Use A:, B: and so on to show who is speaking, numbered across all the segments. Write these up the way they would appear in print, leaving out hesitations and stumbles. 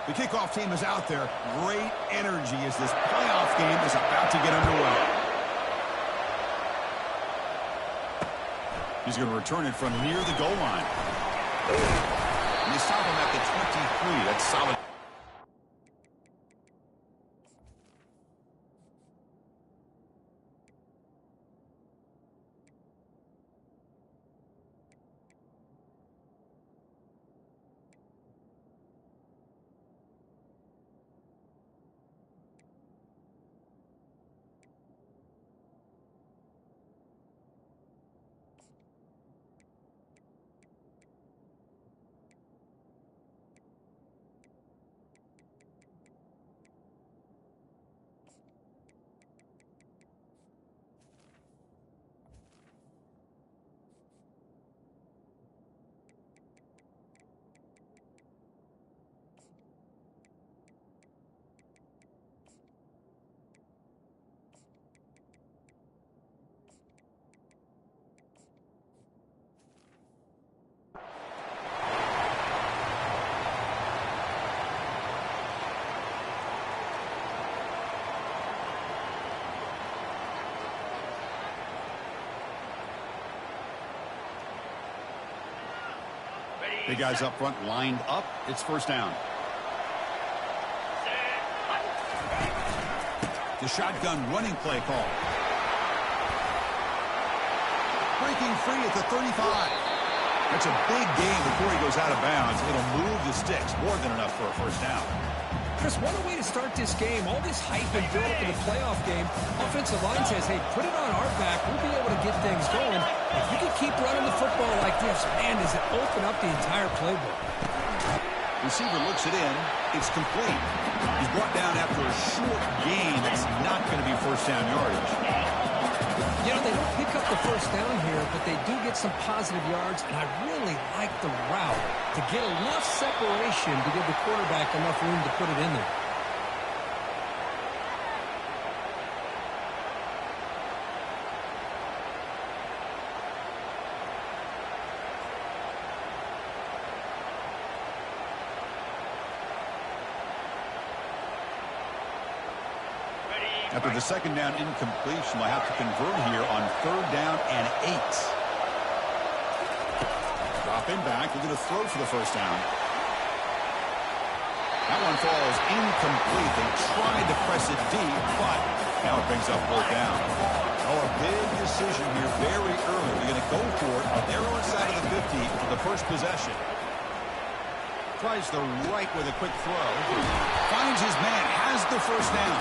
A: The kickoff team is out there. Great energy as this playoff game is about to get underway. He's going to return it from near the goal line. And they stop him at the 23. That's solid. The guys up front lined up. It's first down. The shotgun running play call. Breaking free at the 35. That's a big gain before he goes out of bounds. It'll move the sticks. More than enough for a first down.
B: Chris, what a way to start this game. All this hype and build up in the playoff game. Offensive line says, hey, put it on our back. We'll be able to get things going. If you can keep running the football like this, man, does it open up the entire playbook.
A: Receiver looks it in. It's complete. He's brought down after a short gain. That's not going to be first down yardage.
B: You know, they don't pick up the first down here, but they do get some positive yards, and I really like the route to get enough separation to give the quarterback enough room to put it in there.
A: After the second down incompletion, they'll have to convert here on third down and 8. Drop in back. We're going to throw for the first down. That one falls incomplete. They tried to press it deep, but now it brings up fourth down. Oh, a big decision here very early. They're going to go for it on their own side of the 50 for the first possession. Tries the right with a quick throw. Finds his man. Has the first down.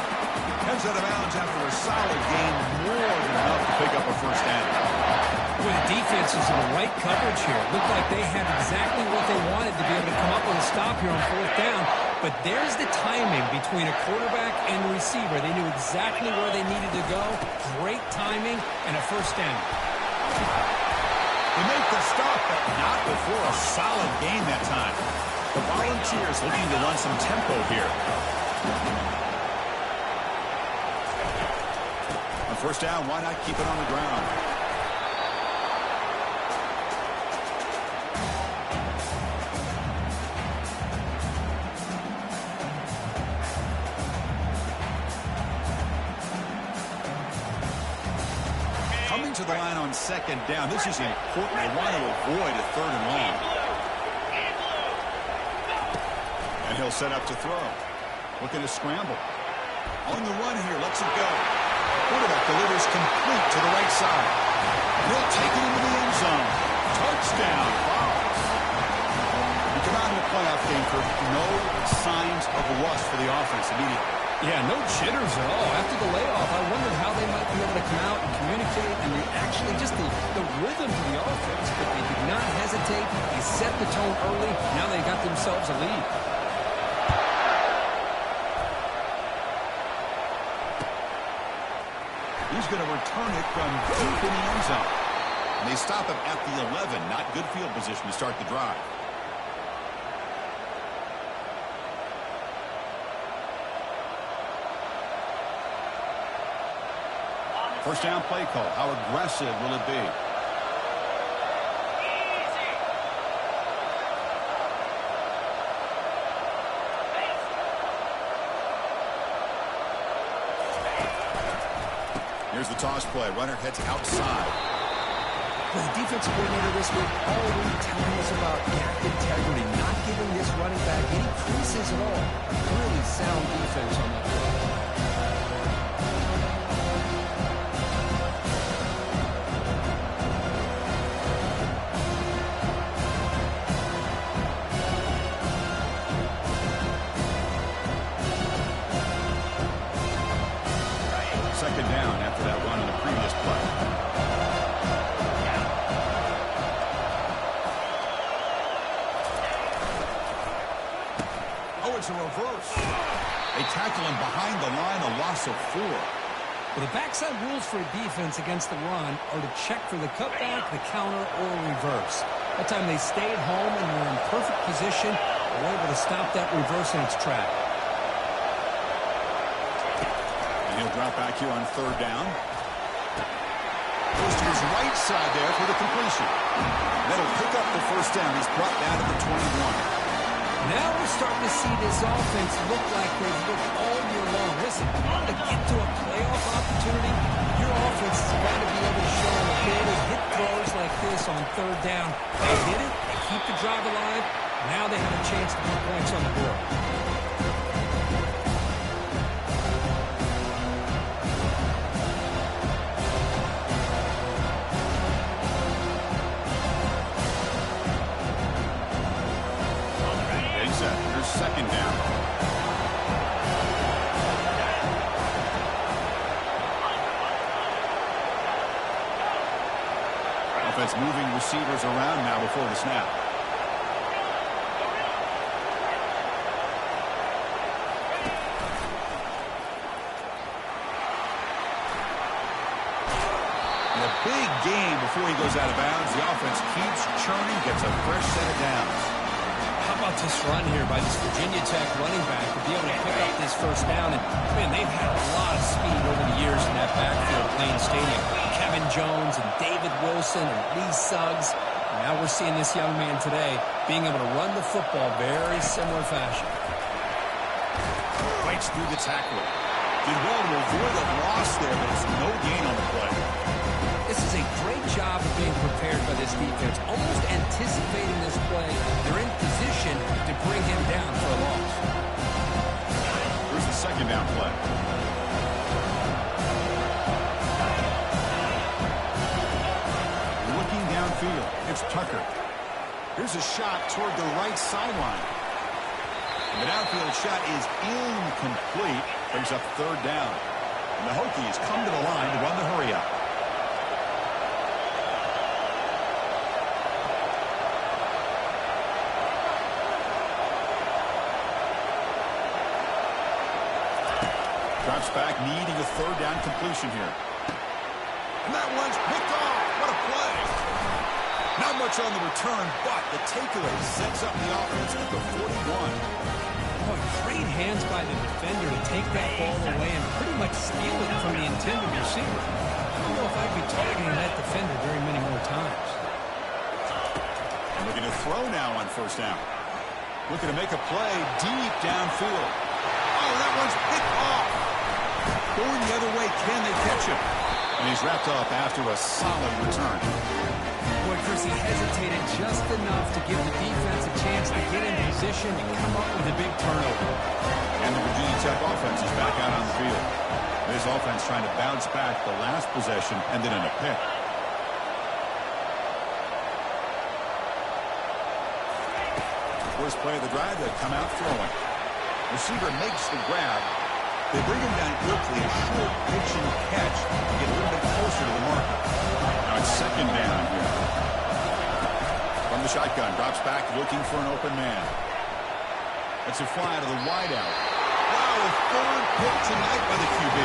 A: Heads out of bounds after a solid gain. More than enough to pick up a first down.
B: Well, the defense is in the right coverage here. It looked like they had exactly what they wanted to be able to come up with a stop here on fourth down. But there's the timing between a quarterback and the receiver. They knew exactly where they needed to go. Great timing and a first down.
A: They make the stop, but not before a solid gain that time. The Volunteers looking to run some tempo here. On first down, why not keep it on the ground? Coming to the line on second down. This is important. They want to avoid a third and long. And he'll set up to throw. Looking to scramble. On the run here, lets it go. Quarterback delivers complete to the right side. He'll take it into the end zone. Touchdown. We come out in a playoff game for no signs of rust for the offense immediately.
B: Yeah, no jitters at all. After the layoff, I wondered how they might be able to come out and communicate and actually just the rhythm to the offense. But they did not hesitate. They set the tone early. Now they got themselves a lead.
A: He's going to return it from deep in the end zone. And they stop him at the 11. Not good field position to start the drive. First down play call. How aggressive will it be? Here's the toss play. Runner heads outside.
B: Well, the defensive coordinator this week already telling us about gap integrity, not giving this running back any creases at all. Really sound defense on that play.
A: Second down after that run on the previous play. Oh, it's a reverse. They tackle him behind the line, a loss of 4.
B: Well, the backside rules for a defense against the run are to check for the cutback, the counter, or reverse. That time they stayed home and were in perfect position and were able to stop that reverse in its track.
A: He'll drop back here on third down. Goes to his right side there for the completion. That'll pick up the first down. He's brought down at the 21.
B: Now we're starting to see this offense look like they've looked all year long. Listen, if you want to get to a playoff opportunity, your offense has got to be able to show an ability to hit throws like this on third down. They did it. They keep the drive alive. Now they have a chance to put points on the board.
A: Second down. Offense moving receivers around now before the snap. And a big game before he goes out of bounds. The offense keeps churning, gets a fresh set of downs.
B: How about this run here by this Virginia Tech running back to be able to pick up this first down? And, man, they've had a lot of speed over the years in that backfield at Lane Stadium. Kevin Jones and David Wilson and Lee Suggs. And now we're seeing this young man today being able to run the football very similar fashion.
A: Breaks through the tackle. Did well to avoid a loss there, but it's no gain on the play.
B: This is a great job of being prepared by this defense, almost anticipating this play. They're in position to bring him down for a loss.
A: Here's the second down play. Looking downfield, it's Tucker. Here's a shot toward the right sideline. The downfield shot is incomplete. Brings up third down. And the Hokies come to the line to run the hurry up. Drops back, needing a third down completion here. And that one's picked off. What a play. Not much on the return, but the takeaway sets up the offense at the 41.
B: Boy, great hands by the defender to take that ball away and pretty much steal it from the intended receiver. I don't know if I'd be targeting that defender very many more times.
A: And looking to throw now on first down. Looking to make a play deep downfield. Oh, that one's picked off. Going the other way, can they catch him? And he's wrapped up after a solid return.
B: Boy, Chris, he hesitated just enough to give the defense a chance to get in position and come up with a big turnover.
A: And the Virginia Tech offense is back out on the field. This offense trying to bounce back the last possession, ended in a pick. First play of the drive, they come out throwing. Receiver makes the grab. They bring him down quickly, a short pitch and catch to get a little bit closer to the marker. Now it's second down here. From the shotgun, drops back looking for an open man. It's a fly to the wideout. Wow, a third pick tonight by the QB.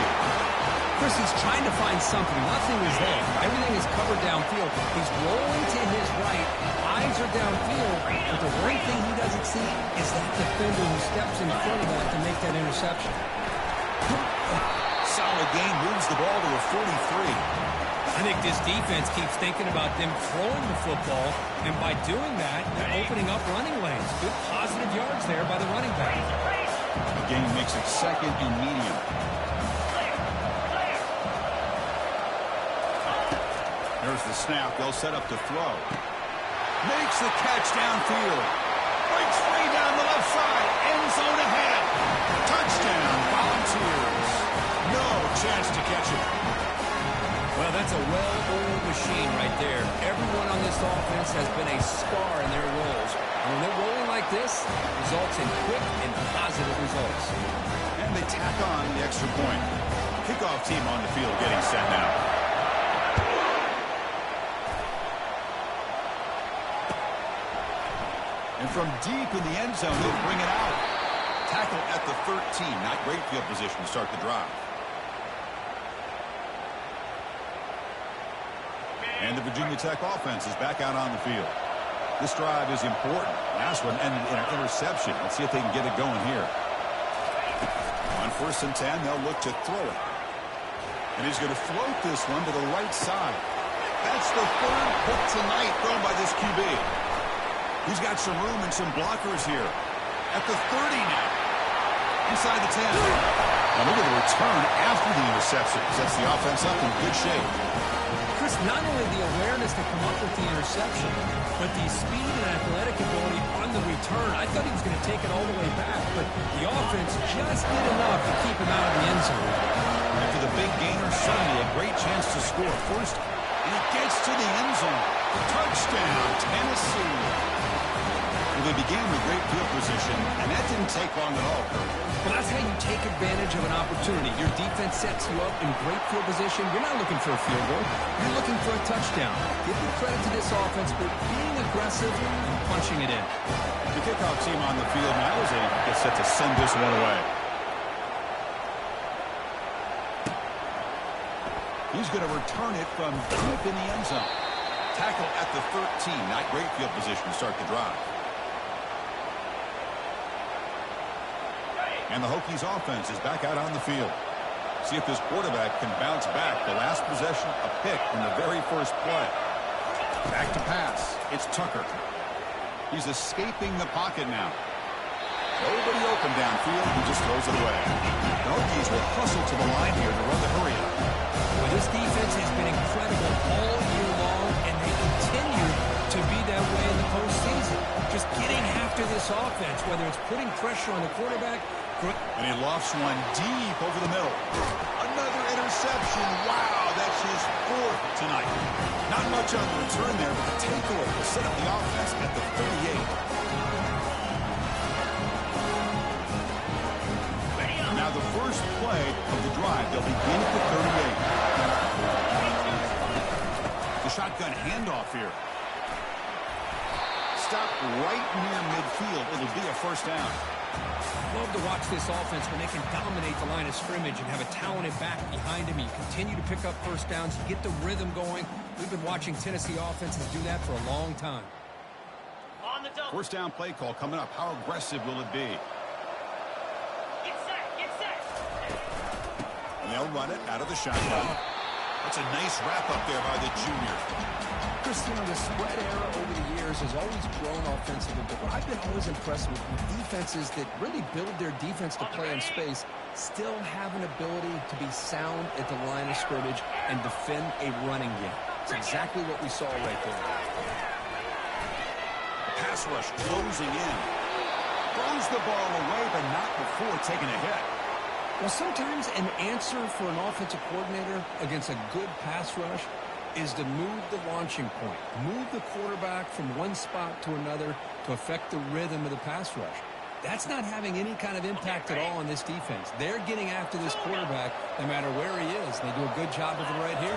B: Chris, he's trying to find something. Nothing is there. Everything is covered downfield. He's rolling to his right. Eyes are downfield. But the one thing he doesn't see is that defender who steps in front of that to make that interception.
A: Solid gain, moves the ball to a 43.
B: I think this defense keeps thinking about them throwing the football, and by doing that, they're opening up running lanes. Good positive yards there by the running back.
A: The game makes it second and medium. There's the snap. They'll set up to throw. Makes the catch downfield. Breaks free down the left side. End zone ahead. Touchdown, Volunteers. No chance to catch it.
B: Well, that's a well-oiled machine right there. Everyone on this offense has been a star in their roles. And when they're rolling like this, it results in quick and positive results.
A: And they tack on the extra point. Kickoff team on the field getting set now. And from deep in the end zone, they'll bring it out. Tackle at the 13. Not great field position to start the drive. And the Virginia Tech offense is back out on the field. This drive is important. Last one ended in an interception. Let's see if they can get it going here. On 1st and 10, they'll look to throw it. And he's going to float this one to the right side. That's the 3rd pick tonight thrown by this QB. He's got some room and some blockers here. At the 30 now. Inside the 10. Now look at the return after the interception. Sets the offense up in good shape.
B: Chris, not only the awareness to come up with the interception, but the speed and athletic ability on the return. I thought he was going to take it all the way back, but the offense just did enough to keep him out of the end zone.
A: And for the big gainer, suddenly a great chance to score. First, and it gets to the end zone. Touchdown, Tennessee. Well, they began with great field position, and that didn't take long at all, Kurt.
B: Well, that's how you take advantage of an opportunity. Your defense sets you up in great field position. You're not looking for a field goal. You're looking for a touchdown. Give the credit to this offense for being aggressive and punching it in.
A: The kickoff team on the field now as they get set to send this one away. He's going to return it from deep in the end zone. Tackle at the 13. Not great field position to start the drive. And the Hokies offense is back out on the field. See if this quarterback can bounce back. The last possession, a pick in the very first play. Back to pass. It's Tucker. He's escaping the pocket now. Nobody open downfield. He just throws it away. The Hokies will hustle to the line here to run the hurry up.
B: Well, this defense has been incredible all year long, and they continue to be that way in the postseason. Just getting after this offense, whether it's putting pressure on the quarterback.
A: And he lofts one deep over the middle. Another interception. Wow, that's his 4th tonight. Not much on the return there, but the takeaway will set up the offense at the 38. Now the first play of the drive, they'll begin at the 38. The shotgun handoff here. Stop right near midfield. It'll be a first down.
B: Love to watch this offense when they can dominate the line of scrimmage and have a talented back behind him. You continue to pick up first downs, you get the rhythm going. We've been watching Tennessee offenses do that for a long time.
A: First down play call coming up. How aggressive will it be?
C: Get set.
A: And they'll run it out of the shotgun. That's a nice wrap up there by the junior.
B: Chris, the spread era over the years has always grown offensively, but what I've been always impressed with defenses that really build their defense to play in space still have an ability to be sound at the line of scrimmage and defend a running game. It's exactly what we saw right there.
A: Pass rush closing in. Throws the ball away, but not before taking a hit.
B: Well, sometimes an answer for an offensive coordinator against a good pass rush is to move the launching point, move the quarterback from one spot to another to affect the rhythm of the pass rush. That's not having any kind of impact at all on this defense. They're getting after this quarterback no matter where he is. They do a good job of it right here.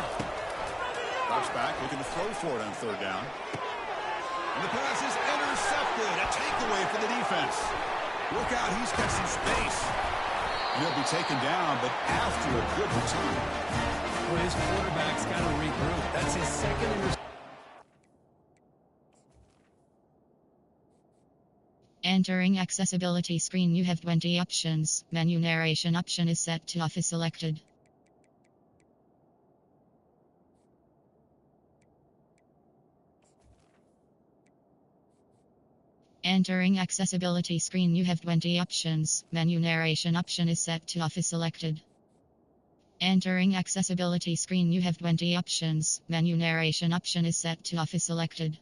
A: Drops back, looking to throw for it on 3rd down. And the pass is intercepted. A takeaway for the defense. Look out, he's got some space. And he'll be taken down, but after a good return.
B: Well, his quarterback's got to regroup. That's his 2nd interception.
D: Entering accessibility screen, you have 20 options. Menu narration option is set to off is selected. Entering accessibility screen, you have 20 options. Menu narration option is set to off is selected. Entering accessibility screen, you have 20 options. Menu narration option is set to off is selected.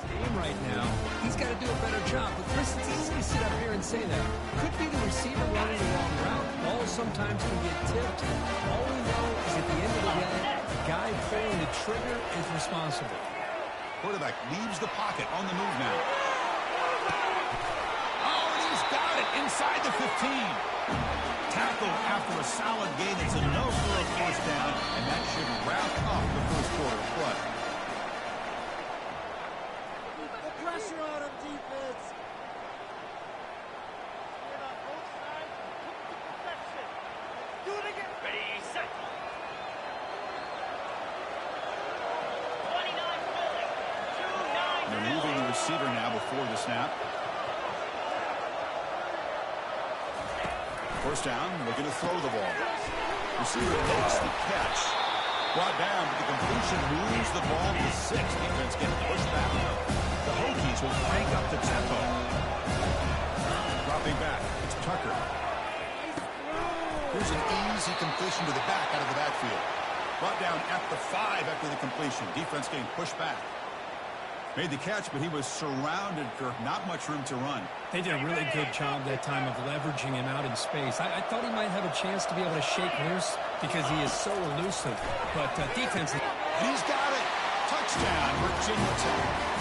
B: Game right now, he's got to do a better job. But Chris, it's easy to sit up here and say that. Could be the receiver running the wrong route. Balls sometimes can get tipped. All we know is at the end of the day, the guy pulling the trigger is responsible.
A: Quarterback leaves the pocket on the move now. Oh, and he's got it inside the 15. Tackle after a solid gain. It's enough for a first down, and that should wrap up the first quarter of play.
C: Pressure on him, defense. Get on both sides. Look to perfection. Do it again. Ready, set. 29 rolling. 2-9.
A: They're moving the receiver now before the snap. First down, looking to throw the ball. Receiver makes the catch. Brought down, but the completion moves the ball to 6. Defense getting pushed back. The Hokies will crank up the tempo. Dropping back, it's Tucker. Here's an easy completion to the back out of the backfield. Brought down at the 5 after the completion. Defense getting pushed back. Made the catch, but he was surrounded, Kirk. Not much room to run.
B: They did a really good job that time of leveraging him out in space. I thought he might have a chance to be able to shake loose because he is so elusive. But defense...
A: And he's got it. Touchdown, Virginia Tech.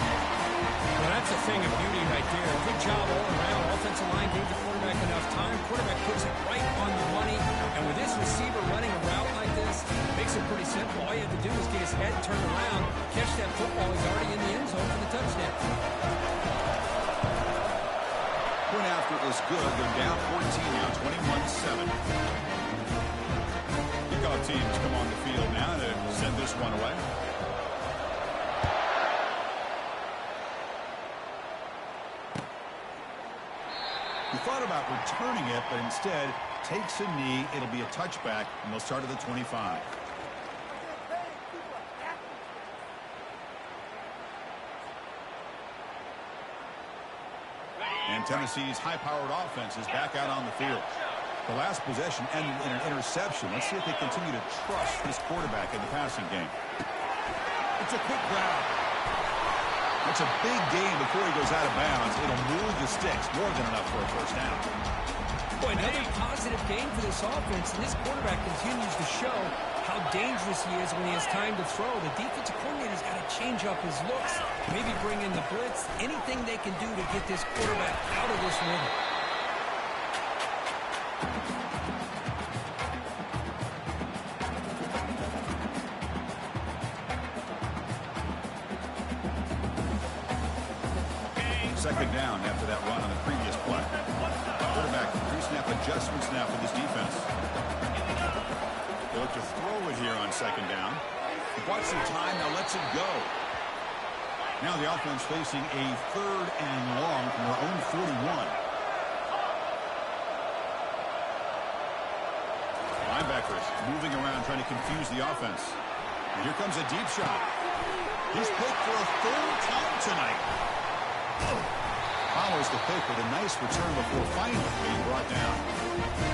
B: Well, that's a thing of beauty right there. Good job all around. Offensive line gave the quarterback enough time. Quarterback puts it right on the money. And with this receiver running a route like this, it makes it pretty simple. All you have to do is get his head turned around, catch that football. He's already in the end zone for the touchdown.
A: Point after is good. They're down 14 now, 21-7. Kickoff teams come on the field now to send this one away. He thought about returning it, but instead takes a knee. It'll be a touchback, and they'll start at the 25. And Tennessee's high-powered offense is back out on the field. The last possession ended in an interception. Let's see if they continue to trust this quarterback in the passing game. It's a quick grab. It's a big gain before he goes out of bounds. It'll move the sticks. More than enough for a first down.
B: Boy, another positive game for this offense, and this quarterback continues to show how dangerous he is when he has time to throw. The defensive coordinator's got to change up his looks, maybe bring in the blitz, anything they can do to get this quarterback out of this rhythm.
A: Second down after that run on the previous play. Quarterback pre-snap adjustments now for this defense. They look to throw it here on second down. He bought some time, now lets it go. Now the offense facing a 3rd and long from their own 41. Linebackers moving around trying to confuse the offense. And here comes a deep shot. He's picked for a 3rd time tonight. Follows the pick with a nice return before finally being brought down.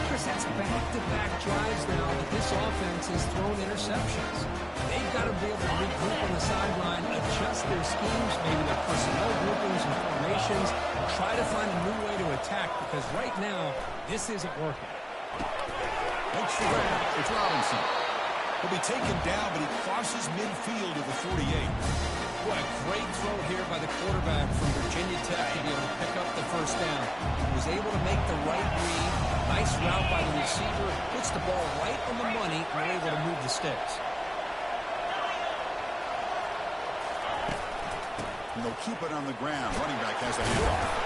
B: Chris, that's back-to-back drives now that this offense has thrown interceptions. They've got to be able to regroup on the sideline, adjust their schemes, maybe their personnel groupings and formations, try to find a new way to attack because right now, this isn't working.
A: Makes the grab. It's Robinson. He'll be taken down, but he crosses midfield at the 48.
B: Boy, a great throw here by the quarterback from Virginia Tech to be able to pick up the first down. He was able to make the right read. Nice route by the receiver. Puts the ball right on the money and they're able to move the sticks.
A: And they'll keep it on the ground. Running back has a handoff.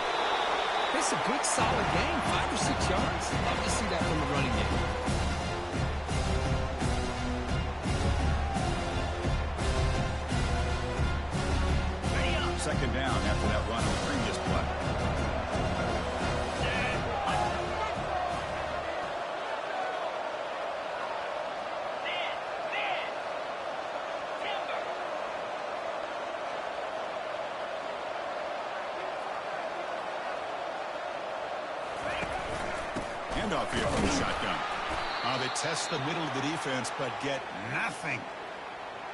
B: It's a good, solid game. 5 or 6 yards. Love to see that from the running game.
A: second down after that run in the previous play. Handoff here from the shotgun. They test the middle of the defense, but get nothing.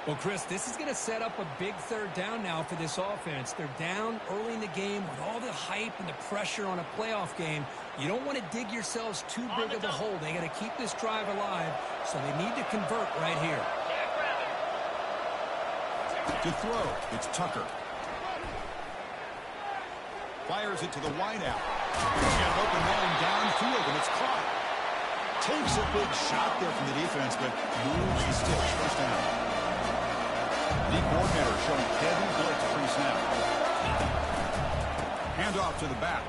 B: Well, Chris, this is going to set up a big third down now for this offense. They're down early in the game with all the hype and the pressure on a playoff game. You don't want to dig yourselves too big of a hole. They got to keep this drive alive, so they need to convert right here.
A: To throw, it's Tucker. Fires it to the wideout. He's got an open man downfield, and it's caught. Takes a big shot there from the defense, but moves the sticks. First down. The coordinator showing heavy blitz pre-snap. Handoff to the back.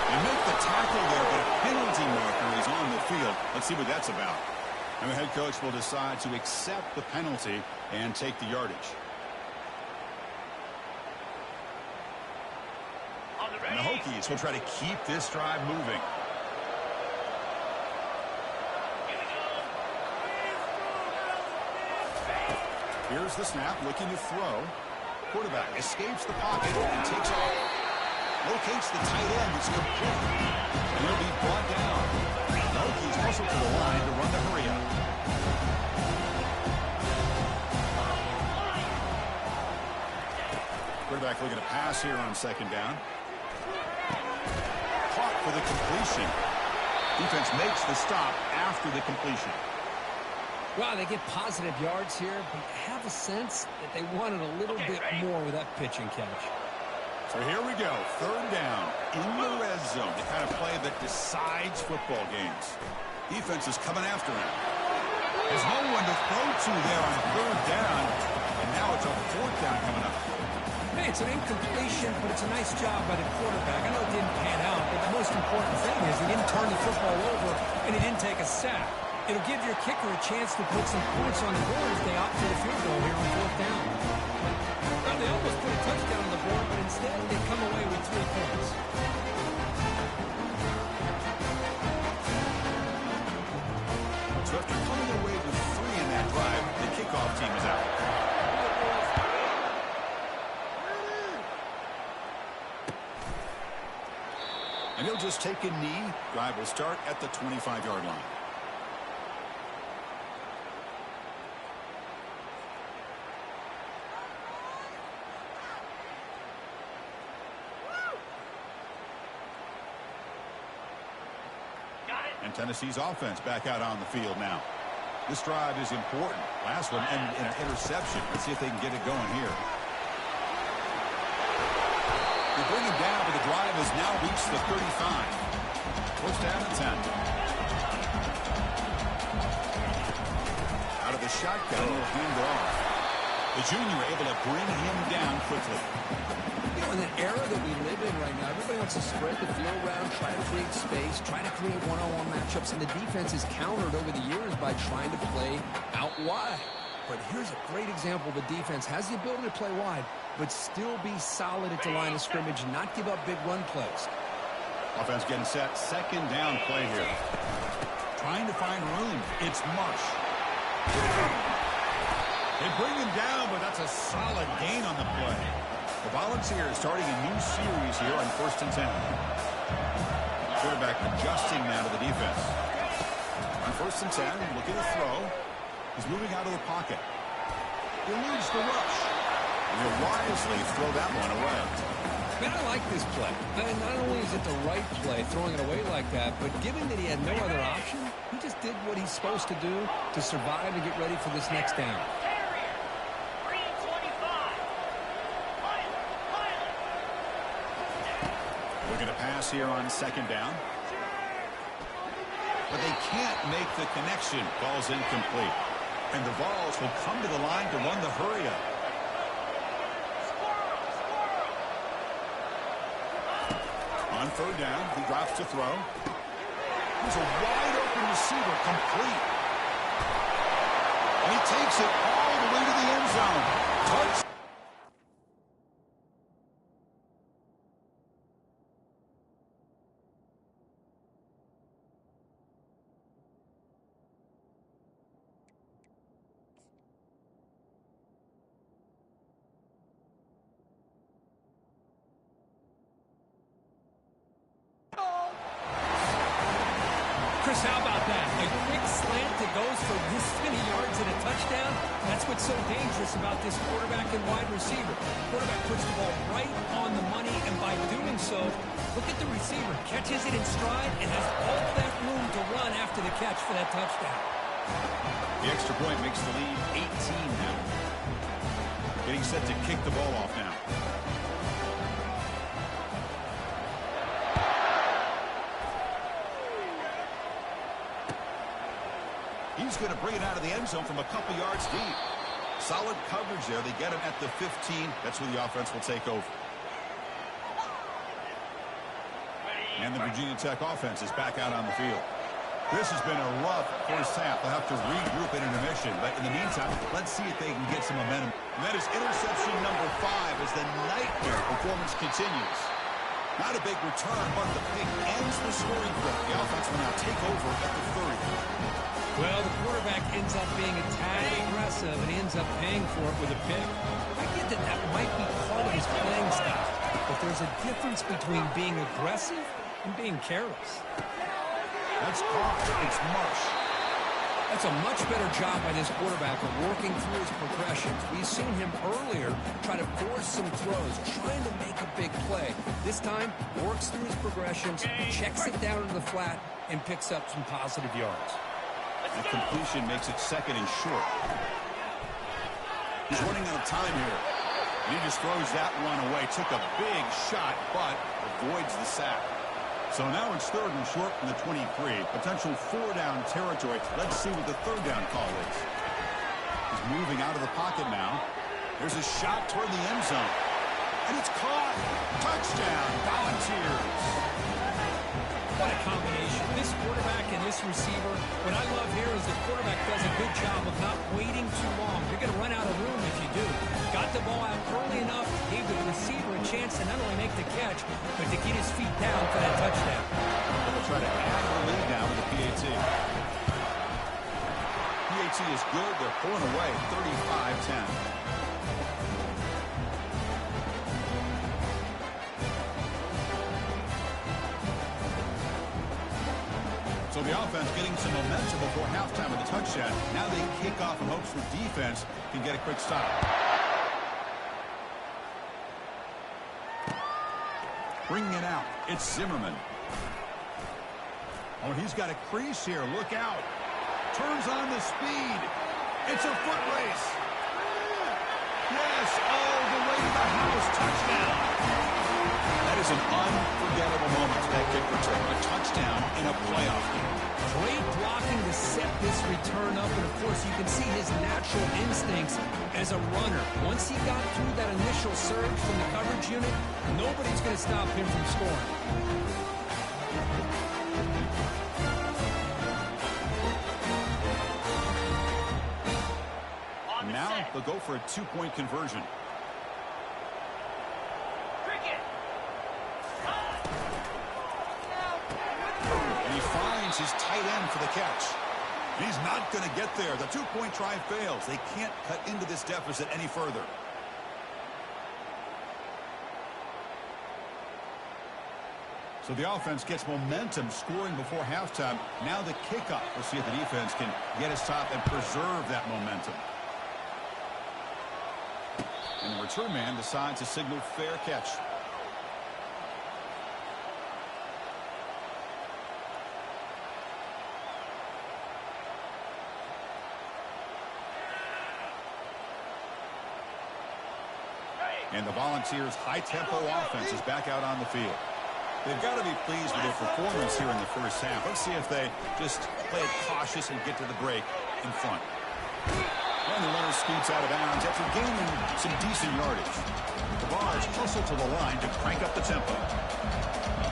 A: They make the tackle there, but a penalty marker is on the field. Let's see what that's about. And the head coach will decide to accept the penalty and take the yardage. And the Hokies will try to keep this drive moving. Here's the snap, looking to throw. Quarterback escapes the pocket and takes off. Locates the tight end. It's complete. And he'll be brought down. The Hokies muscle to the line to run the hurry up. Quarterback looking to pass here on second down. Caught for the completion. Defense makes the stop after the completion.
B: Wow, they get positive yards here, but I have a sense that they wanted a little bit more with that pitch and catch.
A: So here we go, third down in the red zone, the kind of play that decides football games. Defense is coming after him. There's no one to throw to there on third down, and now it's a fourth down coming up.
B: Hey, it's an incompletion, but it's a nice job by the quarterback. I know it didn't pan out, but the most important thing is he didn't turn the football over, and he didn't take a sack. It'll give your kicker a chance to put some points on the board if they opt for the field goal here on fourth down. Well, they almost put a touchdown on the board, but instead they come away with 3 points.
A: So after coming away with 3 in that drive, the kickoff team is out. And he'll just take a knee. Drive will start at the 25-yard line. And Tennessee's offense back out on the field now. This drive is important. Last one ended in an interception. Let's see if they can get it going here. They bring him down, but the drive has now reached the 35. First down and 10. Out of the shotgun, will hand it off. The junior able to bring him down quickly.
B: You know, in an era that we live in right now, everybody wants to spread the field around, try to create space, try to create one-on-one matchups, and the defense is countered over the years by trying to play out wide. But here's a great example. The defense has the ability to play wide, but still be solid at the line of scrimmage, not give up big run plays.
A: Offense getting set. Second down play here. Trying to find room. It's Marsh. They bring him down, but that's a solid gain on the play. The Volunteers starting a new series here on 1st and 10. Quarterback adjusting now to the defense. On 1st and 10, looking to throw. He's moving out of the pocket. He eludes the rush. And he'll wisely throw that one away.
B: Man, I like this play. Not only is it the right play, throwing it away like that, but given that he had no other option, he just did what he's supposed to do to survive and get ready for this next down.
A: Looking to pass here on second down. But they can't make the connection. Ball's incomplete. And the Vols will come to the line to run the hurry-up. On third down, he drops to throw. There's a wide-open receiver, complete. And he takes it all the way to the end zone. Touch.
B: Chris, how about that? A quick slant that goes for this many yards and a touchdown. That's what's so dangerous about this quarterback and wide receiver. Quarterback puts the ball right on the money, and by doing so, look at the receiver. Catches it in stride and has all that room to run after the catch for that touchdown.
A: The extra point makes the lead 18 now. Getting set to kick the ball off now. He's going to bring it out of the end zone from a couple yards deep. Solid coverage there. They get him at the 15. That's where the offense will take over. And the Virginia Tech offense is back out on the field. This has been a rough first half. They'll have to regroup in intermission. But in the meantime, let's see if they can get some momentum. And that is interception number 5 as the nightmare performance continues. Not a big return, but the pick ends the scoring drill. The offense will now take over at the 30.
B: Well, the quarterback ends up being a tad aggressive and ends up paying for it with a pick. I get that that might be part of his playing style, but there's a difference between being aggressive and being careless.
A: That's caught. It's Marsh.
B: That's a much better job by this quarterback of working through his progressions. We've seen him earlier try to force some throws, trying to make a big play. This time, works through his progressions, checks it down to the flat, and picks up some positive yards.
A: The completion makes it second and short. He's running out of time here. And he just throws that one away. Took a big shot, but avoids the sack. So now it's third and short from the 23. Potential 4-down territory. Let's see what the third down call is. He's moving out of the pocket now. There's a shot toward the end zone. And it's caught. Touchdown, Volunteers.
B: What a combination. This quarterback and this receiver. What I love here is the quarterback does a good job of not waiting too long. You're going to run out of room if you do. Got the ball out early enough, gave the receiver a chance to not only make the catch, but to get his feet down for that touchdown.
A: They'll try to add the lead now with the PAT. PAT is good. They're pulling away 35-10. So the offense getting some momentum before halftime with the touchdown. Now they kick off in hopes the defense can get a quick stop. Bringing it out, it's Zimmerman. Oh, he's got a crease here. Look out. Turns on the speed. It's a foot race. Yes, all the way to the house. Touchdown. That is an unforgettable moment for that kick return. A touchdown in a playoff game.
B: Great blocking to set this return up, and of course you can see his natural instincts as a runner. Once he got through that initial surge from the coverage unit, nobody's going to stop him from scoring.
A: Now they'll go for a 2-point conversion. And he finds his tight end for the catch. He's not going to get there. The 2-point try fails. They can't cut into this deficit any further. So the offense gets momentum scoring before halftime. Now the kickoff. We'll see if the defense can get a stop and preserve that momentum. And the return man decides to signal fair catch. And the Volunteers' high-tempo offense is back out on the field. They've got to be pleased with their performance here in the first half. Let's see if they just play it cautious and get to the break in front. And the runner scoots out of bounds after gaining some decent yardage. The Vols hustle to the line to crank up the tempo.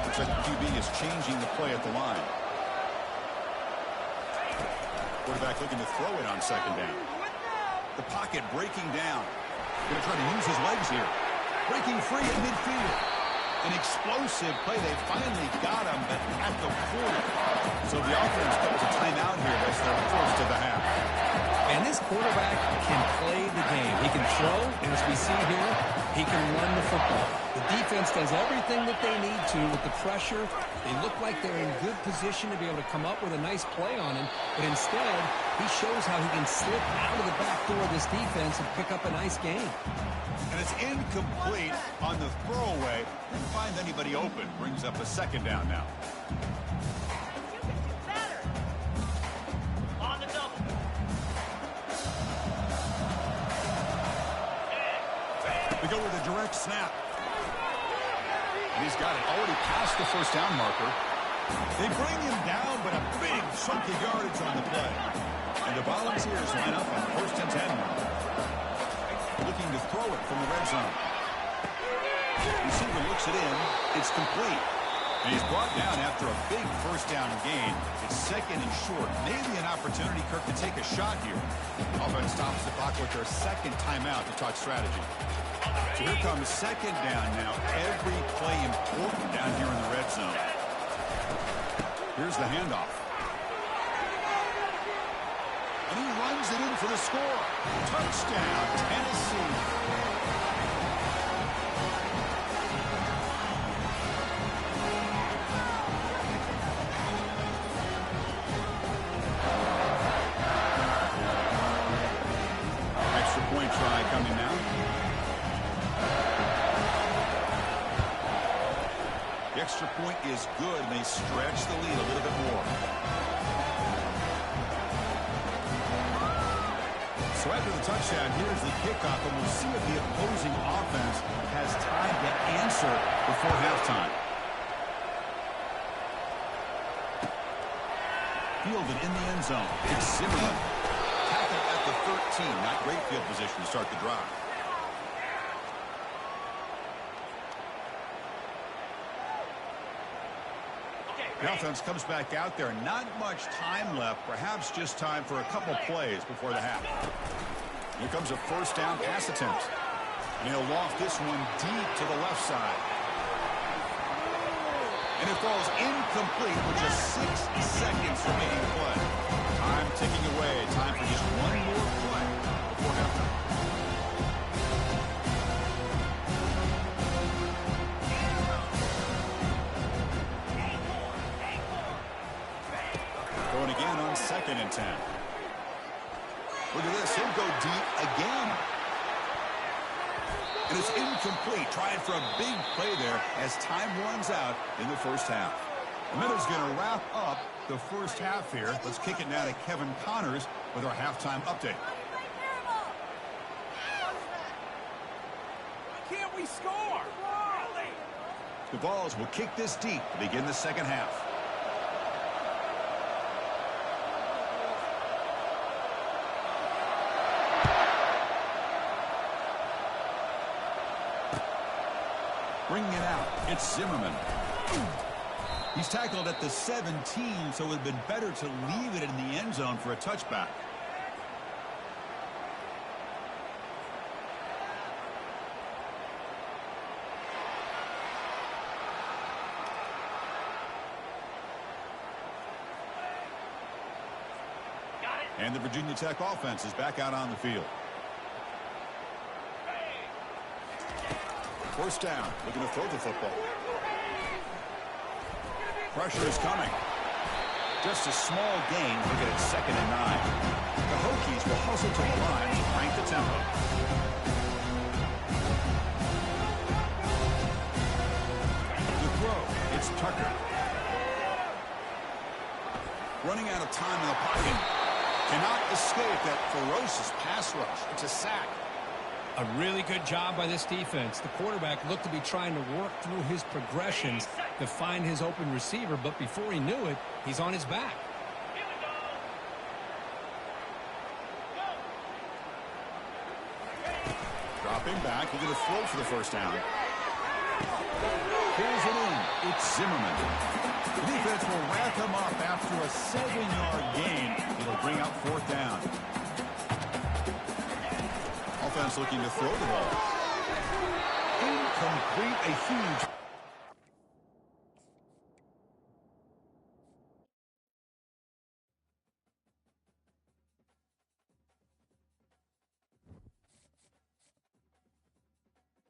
A: Looks like the QB is changing the play at the line. Quarterback looking to throw it on second down. The pocket breaking down. Going to try to use his legs here. Breaking free at midfield. An explosive play. They finally got him, but at the 40. So the offense calls a timeout here. That's their first of the half.
B: And this quarterback can play the game. He can throw, and as we see here, he can run the football. The defense does everything that they need to with the pressure. They look like they're in good position to be able to come up with a nice play on him, but instead, he shows how he can slip out of the back door of this defense and pick up a nice gain.
A: And it's incomplete on the throwaway. Didn't find anybody open. Brings up a second down now.
C: You can do better. On the double.
A: We go with a direct snap. And he's got it already past the first down marker. They bring him down, but a big chunk of yardage on the play. And the Volunteers line up on first and 10 now. Looking to throw it from the red zone. Receiver looks it in. It's complete. And he's brought down after a big first down gain. It's second and short. Maybe an opportunity, Kirk, to take a shot here. Offense stops the clock with their second timeout to talk strategy. So here comes second down now. Every play important down here in the red zone. Here's the handoff. And he runs it in for the score. Touchdown, Tennessee. Extra point try coming now. The extra point is good, and they stretch the lead a little bit more. So after the touchdown, here's the kickoff, and we'll see if the opposing offense has time to answer before halftime. Fielded in the end zone. It's Zimmerman. Tackled at the 13. Not great field position to start the drive. The offense comes back out there. Not much time left. Perhaps just time for a couple plays before the half. Here comes a first down pass attempt. And he'll loft this one deep to the left side. And it falls incomplete with just 6 seconds remaining to play. Time ticking away. Time for just one more play before halftime. Going again on second and 10. Look at this. He'll go deep again. And it's incomplete. Trying for a big play there as time runs out in the first half. The Minnows going to wrap up the first half here. Let's kick it now to Kevin Connors with our halftime update.
C: Why can't we score?
A: The Vols will kick this deep to begin the second half. Bringing it out, it's Zimmerman. He's tackled at the 17, so it would have been better to leave it in the end zone for a touchback. And the Virginia Tech offense is back out on the field. First down, looking to throw the football. Pressure is coming. Just a small gain. Look at it, second and 9. The Hokies will hustle to the line and crank the tempo. The throw, it's Tucker. Running out of time in the pocket. Cannot escape that ferocious pass rush. It's a sack.
B: A really good job by this defense. The quarterback looked to be trying to work through his progressions to find his open receiver, but before he knew it, he's on his back.
A: Dropping back, we're going to throw for the first down. Pulls it in. It's Zimmerman. The defense will wrap him up after a 7-yard gain. It'll bring out fourth down. Offense looking to throw the ball. Incomplete, a huge